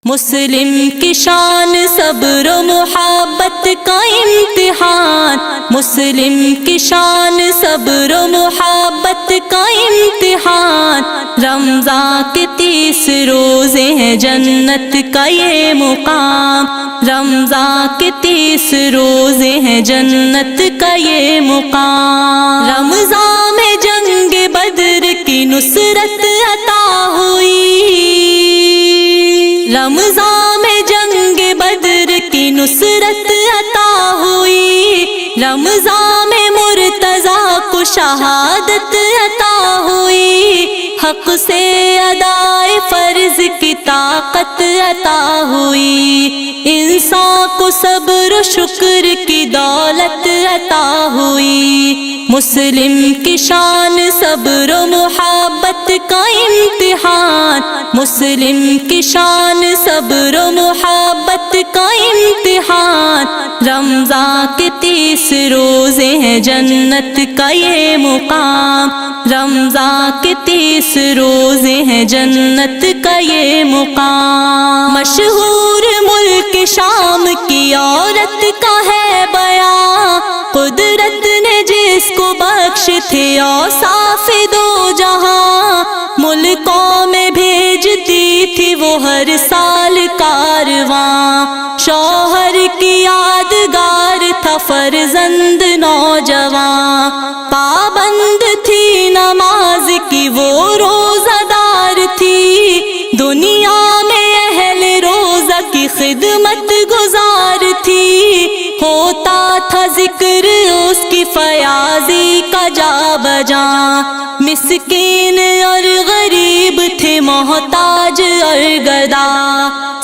مسلم کی شان صبر و محبت کا امتحان، مسلم کی شان صبر و محبت کا امتحان، رمضان کے 30 روزے ہیں جنت کا یہ مقام، رمضان کے 30 روزے ہیں جنت کا یہ مقام۔ رمضان میں جنگ بدر کی نصرت عطا ہوئی، رمضان میں جنگ بدر کی نصرت عطا ہوئی، رمضان میں مرتضیٰ کو شہادت عطا ہوئی، حق سے ادائے فرض کی طاقت عطا ہوئی، انسان کو صبر و شکر کی دولت عطا ہوئی۔ مسلم کی شان صبر و محبت کا امتحان، مسلم کی شان صبر و محبت کا امتحان، رمضان کے 30 روزے ہیں جنت کا یہ مقام، رمضان کے 30 روزے ہیں جنت کا یہ مقام۔ مشہور ملک شام کی عورت کا ہے بیان، قدرت نے جس کو بخش تھے اوصاف دو جہاں، ملکوں میں بھیجتی تھی وہ ہر سال کارواں، شوہر کی یادگار تھا فرزند نوجوان، پابند تھی نماز کی وہ روزہ دار تھی، دنیا میں اہل روزہ کی خدمت گزار تھی، ہوتا تھا ذکر اس کی فیاضی کا جا بجا، مسکین اور غریب تھے محتاج اور گدا،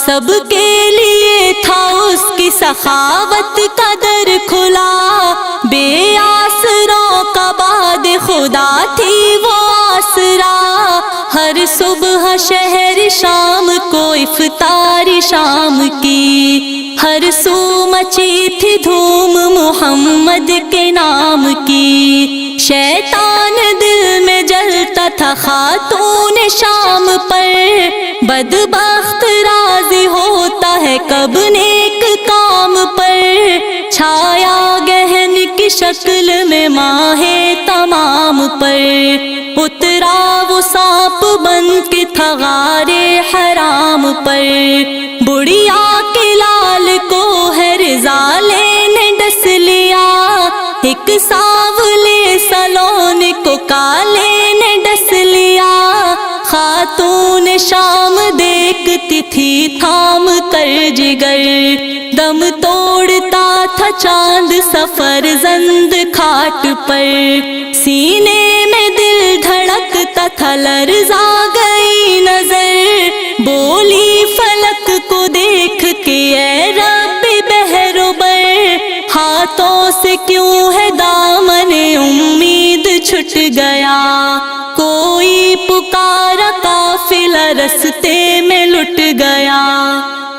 سب کے لیے تھا اس کی سخاوت کا در کھلا، بے آسروں کا باد خدا تھی وہ آسرا، ہر صبح شہر شام کو افطار شام کی، ہر سو مچی تھی دھوم محمد کے نام کی، شیطان دل میں جلتا تھا خاتون شام پر، بدبخت راضی ہوتا ہے کب نیک کام پر، چھایا گہن کی شکل میں ماہ تمام پر، اترا وہ سانپ بن کے تھا غار حرام پر، بڑھیا کے لال کو ہے رضالے نے ڈس لیا، ایک سانولے سلون کو کالے نے ڈس لیا، خاتون شام دیکھتی تھی تھام کر جگر، دم توڑتا تھا چاند سفر زند کھاٹ پر، سینے میں دل دھڑکتا تھا لرزا گئی نظر، بولی فلک کو دیکھ کے اے رب بحر و بر، ہاتھوں سے کیوں ہے دامن امید چھٹ گیا، کوئی پکارا قافلہ رستے میں لٹ گیا،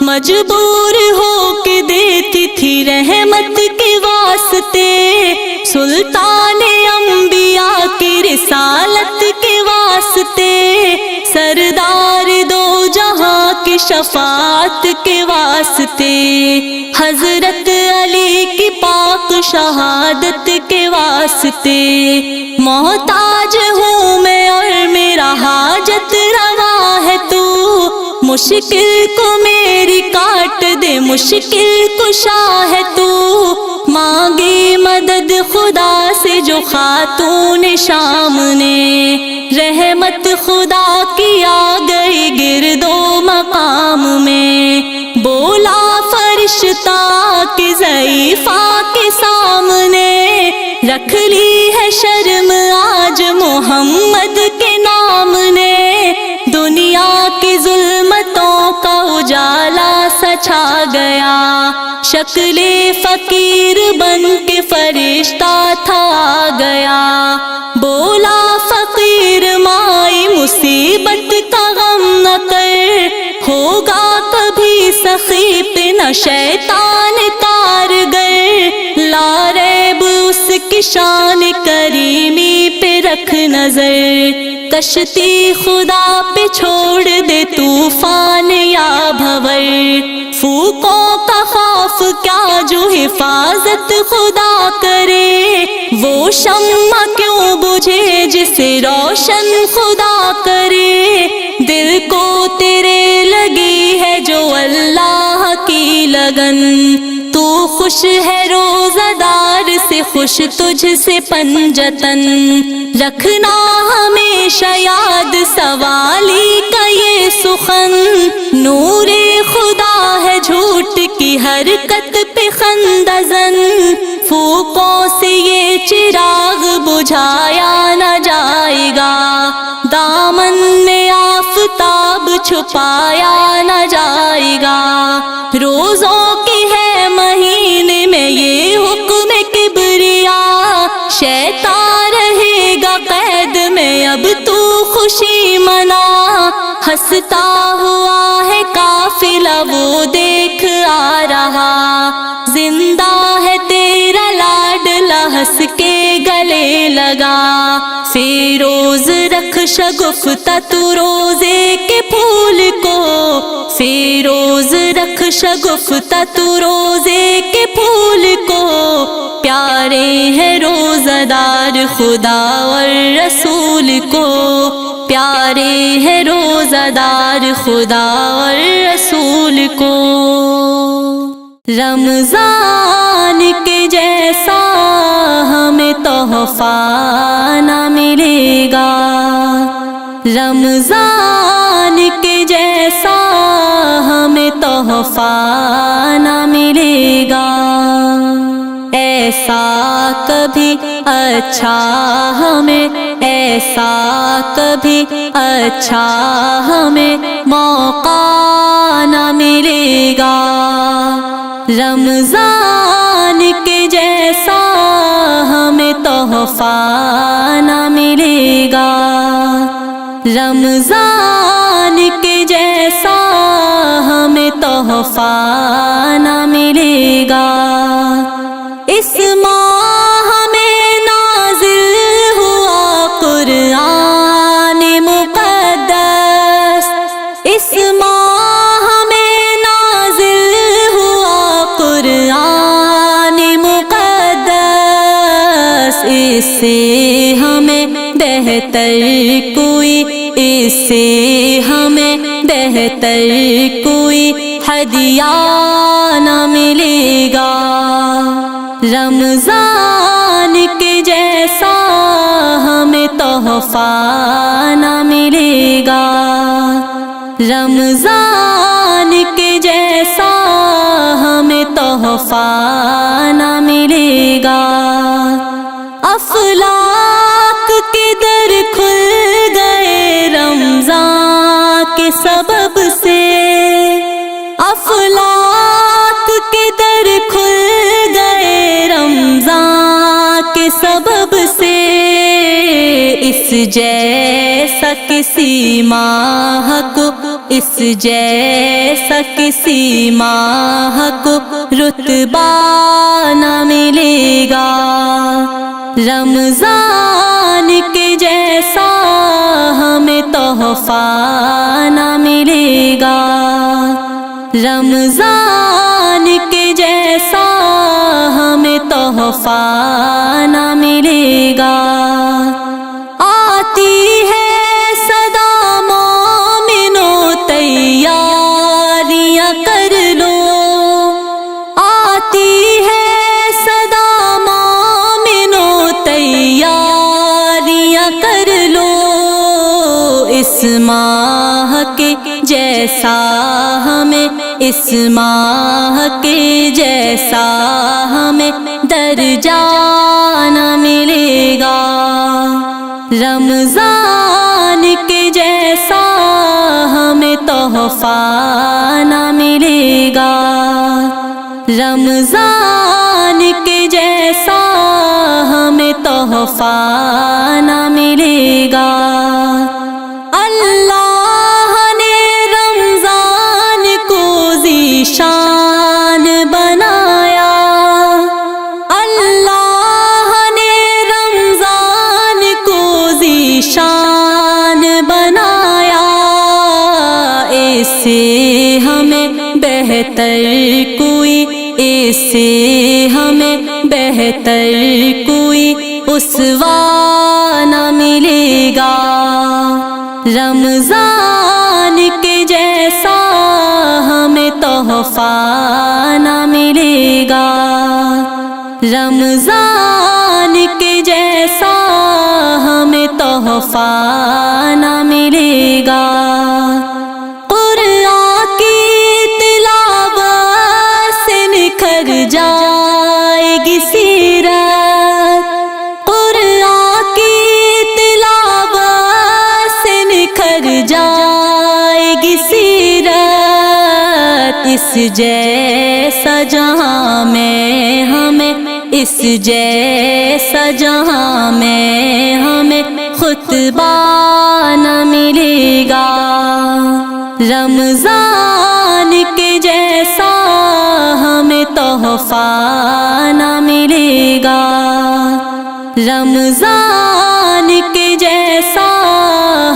مجبور ہو کے دیتی تھی رحمت کے واسطے، سلطان انبیاء کی رسالت کے واسطے، سردار دو جہاں کی شفاعت کے واسطے، حضرت علی کی پاک شہادت کے واسطے، محتاج ہوں میں اور میرا حاجت روا ہے تو، مشکل کو میری کاٹ دے مشکل کشا ہے تو، مانگی مدد خدا سے جو خاتون شام نے، رحمت خدا کی آ گئی گرد و مقام میں، بولا فرشتہ کہ ضعیفہ کے سامنے، رکھ لی ہے شرم آج محمد کے نام نے، دنیا کی ظلمتوں کا اجالا سا چھا گیا، شکل فقیر بن کے فرشتہ تھا آ گیا، بولا فقیر مائی مصیبت کا غم نہ کر، ہوگا کبھی سخی پہ نہ شیطان کارگر، لا ریب اس کی شان کریمی پہ رکھ نظر، کشتی خدا پہ چھوڑ دے طوفان یا بھور، پھوکوں کا خوف کیا جو حفاظت خدا کرے، وہ شمع کیوں بجھے جسے روشن خدا کرے، دل کو تیرے لگی ہے جو اللہ کی لگن، تو خوش ہے روزہ دار سے خوش تجھ سے پنجتن، رکھنا ہمیشہ یاد سوالی کا یہ سخن، نور خدا ہے جھوٹ کی حرکت پہ خندہ زن، پھوکوں سے یہ چراغ بجھایا نہ جائے گا، دامن میں آفتاب چھپایا نہ جائے گا، روزوں کی ہے مہینے میں یہ حکم کبریا، شیطان رہے گا قید میں اب تو خوشی منا، ہنستا ہوا ہے قافلہ وہ دیکھ آ رہا، زندہ ہے تیرا لاڈلا ہنس کے گلے لگا، فیروز رکھ شگفتہ تو روزے کے پھول کو، فیروز رکھ شگفتہ تو روزے کے پھول کو، پیارے ہیں روزہ دار خدا اور رسول کو، پیارے ہیں روزہ دار خدا اور رسول کو، رمضان کے جیسا ہمیں تحفہ نہ ملے گا، رمضان کے جیسا ہمیں تحفہ نہ ملے گا، ایسا کبھی اچھا ہمیں، ایسا کبھی اچھا ہمیں موقع نہ ملے گا، رمضان کے جیسا ہمیں تحفہ نہ ملے گا، رمضان کے جیسا ہمیں تحفہ نہ ملے گا، اس ماہ میں نازل ہوا قرآن مقدس، اس ماہ میں نازل ہوا قرآن مقدس، اس سے ہمیں بہتر کوئی، اس سے ہمیں بہتر کوئی ہدیہ نہ ملے گا، رمضان کے جیسا ہمیں تحفہ نہ ملے گا، رمضان کے جیسا ہمیں تحفہ نہ ملے گا، افلاک کے در کھل گئے رمضان کے سبب سے، افلاک کے در کھل گئے رمضان کے سبب سے، اس جیسا کسی ماہ کو، اس جیسا کسی ماہ کو رتبہ نہ ملے گا، رمضان کے جیسا ہمیں تحفہ نہ ملے گا، رمضان کے جیسا ہمیں تحفہ نہ ملے گا، آتی ہے صدا مومنو تیاریاں کر لو، آتی ہے صدا مومنو تیاریاں کر لو، اس ماہ کے جیسا ہمیں، اس ماہ کے جیسا ہمیں درجہ نہ ملے گا، رمضان کے جیسا ہمیں تحفہ نہ ملے گا، رمضان کے جیسا ہمیں تحفہ نہ ملے گا، اللہ نے رمضان کو ذیشان بنایا، اللہ نے رمضان کو ذیشان ایسے ہمیں بہتر کوئی، ایسے ہمیں بہتر کوئی اسوہ نہ ملے گا، رمضان کے جیسا ہمیں تحفہ نہ ملے گا، رمضان کے جیسا ہمیں تحفہ نہ ملے گا۔ قرآن کی تلاوت سے نکھر جائے گی سیرت، قرآن کی تلاوت سے نکھر جائے گی سیرت، اس جیسا جہاں میں ہمیں، اس جیسا جہاں میں ہمیں خطبہ نہ ملے گا، رمضان کے جیسا ہمیں تحفہ نہ ملے گا، رمضان کے جیسا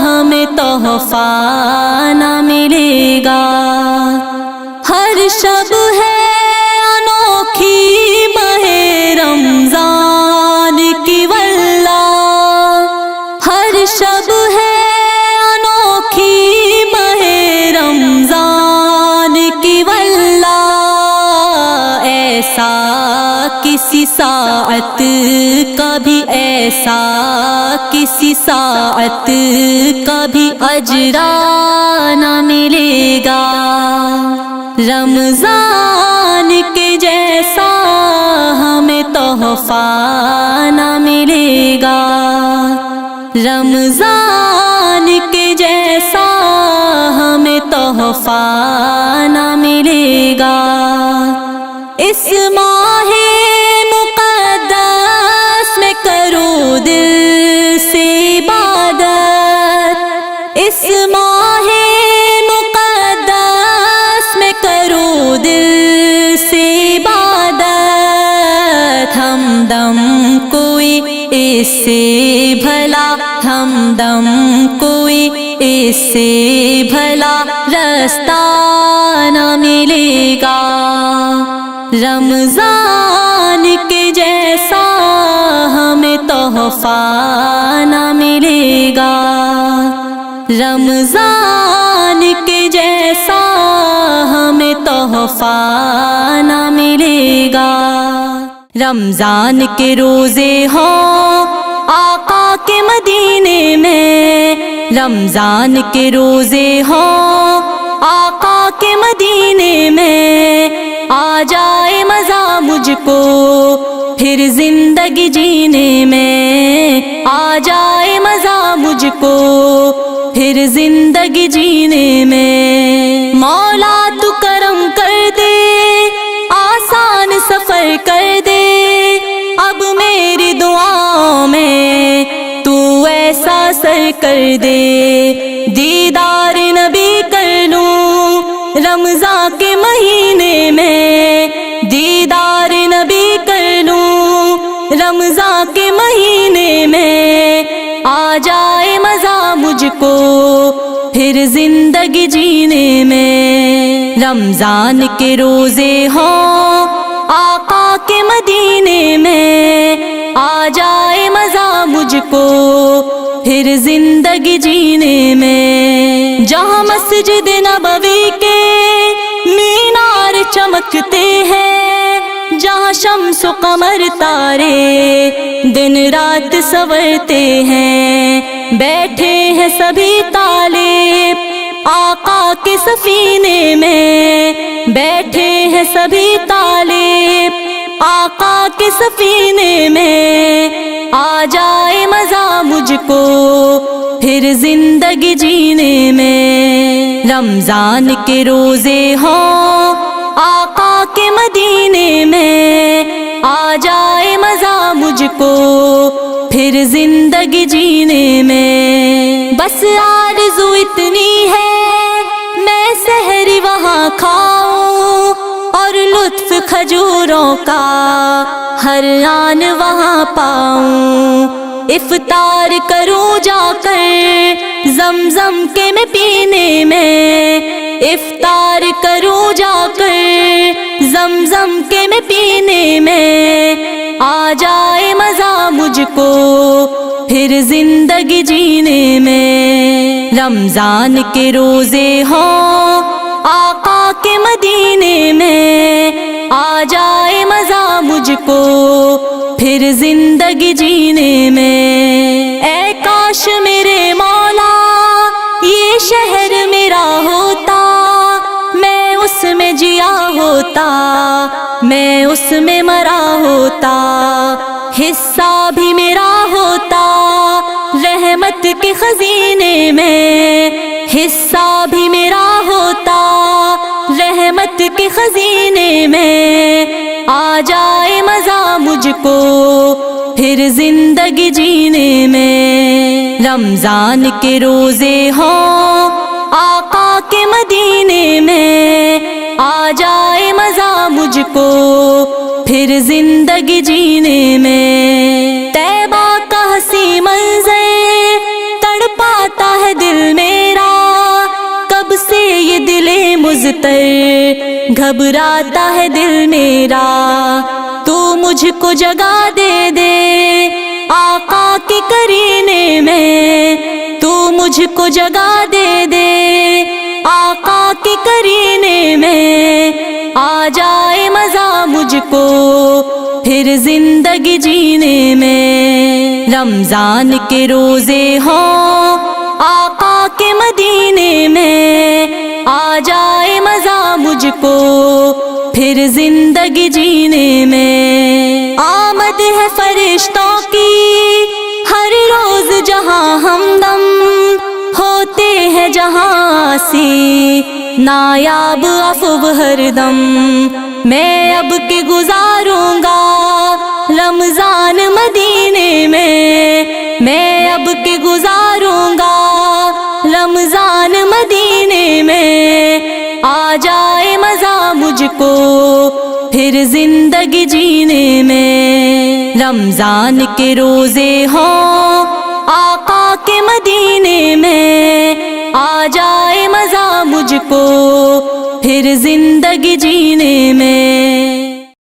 ہمیں تحفہ نہ ملے گا۔ ہر شب ہے انوکھی ماہ رمضان کی واللہ، ہر شب ہے انوکھی ماہ رمضان کی واللہ، ایسا کسی ساعت کبھی، ایسا کسی ساعت کبھی اجرا نہ ملے گا، رمضان کے جیسا ہمیں تحفہ نہ ملے گا، رمضان کے جیسا ہمیں تحفہ نہ ملے گا۔ اس ماہ مقدس میں کرو دل سے عبادت، اس ماہ مقدس میں کرو دل سے عبادت، ہمدم کوئی اس سے بھلا، ہمدم کوئی اس سے بھلا رستہ نہ ملے گا، رمضان کے جیسا ہمیں تحفہ نہ ملے گا، رمضان کے جیسا ہمیں تحفہ نہ ملے گا۔ رمضان کے روزے ہوں آقا کے مدینے میں، رمضان کے روزے ہوں آقا کے مدینے میں، آ جائے مزہ مجھ کو پھر زندگی جینے میں، آ جائے مزہ مجھ کو پھر زندگی جینے میں، مولا تو کرم کر دے، آسان سفر کر دے، اب میری دعاؤں میں تو ایسا اثر کر دے، دیدار نبی کر لوں رمضان کے مہینے میں، دیدار نبی کر لوں رمضان کے مہینے میں، آ جائے مزہ مجھ کو پھر زندگی جینے میں، رمضان کے روزے ہوں آقا کے مدینے میں، آ جائے مزہ مجھ کو پھر زندگی جینے میں، جہاں مسجد نبوی کے مینار چمکتے ہیں، جہاں شمس و قمر تارے دن رات سنورتے ہیں، بیٹھے ہیں سبھی طالب آقا کے سفینے میں، بیٹھے ہیں سبھی طالب آقا کے سفینے میں، آ جائے مزہ مجھ کو پھر زندگی جینے میں، رمضان کے روزے ہوں آقا کے مدینے میں، آ جائے مزہ مجھ کو پھر زندگی جینے میں، بس آرزو اتنی ہے میں سحری وہاں کھاؤں، اور لطف کھجوروں کا ہر آن وہاں پاؤں، افطار کروں جا کر زمزم کے میں پینے میں، افطار کروں جا کر زمزم کے میں پینے میں، آ جائے مزہ مجھ کو پھر زندگی جینے میں۔ رمضان کے روزے ہوں آقا کے مدینے میں، آ جائے مزہ مجھ کو پھر زندگی جینے میں۔ اے کاش میرے مولا یہ شہر میرا ہوتا، میں اس میں جیا ہوتا، میں اس میں مرا ہوتا، حصہ بھی میرا ہوتا رحمت کے خزینے میں، حصہ بھی میرا ہوتا رحمت کے خزینے میں، آ جائے مزہ مجھ کو پھر زندگی جینے میں۔ رمضان کے روزے ہوں آقا کے مدینے میں، آ جائے مزہ مجھ کو پھر زندگی جینے میں۔ طیبہ کا حسین منظر تڑپاتا ہے دل میرا، کب سے یہ دل مضطر گھبراتا ہے دل میرا، تو مجھ کو جگہ دے دے آقا کے قرینے میں، تو مجھ کو جگہ دے دے آقا کے قرینے میں، آ جائے مزہ مجھ کو پھر زندگی جینے میں۔ رمضان کے روزے ہوں آقا کے مدینے میں، آ جائے مزہ مجھ کو پھر زندگی جینے میں۔ آمد ہے فرشتوں کی ہر روز جہاں ہمدم ہوتے ہیں جہاں سے نایاب افو ہر دم، میں اب کے گزاروں گا رمضان مدینے میں، میں اب کے گزاروں گا رمضان مدینے میں، آ جائے مزہ مجھ کو پھر زندگی جینے میں۔ رمضان کے روزے ہوں آقا کے مدینے میں، آ جائے مزہ مجھ کو پھر زندگی جینے میں۔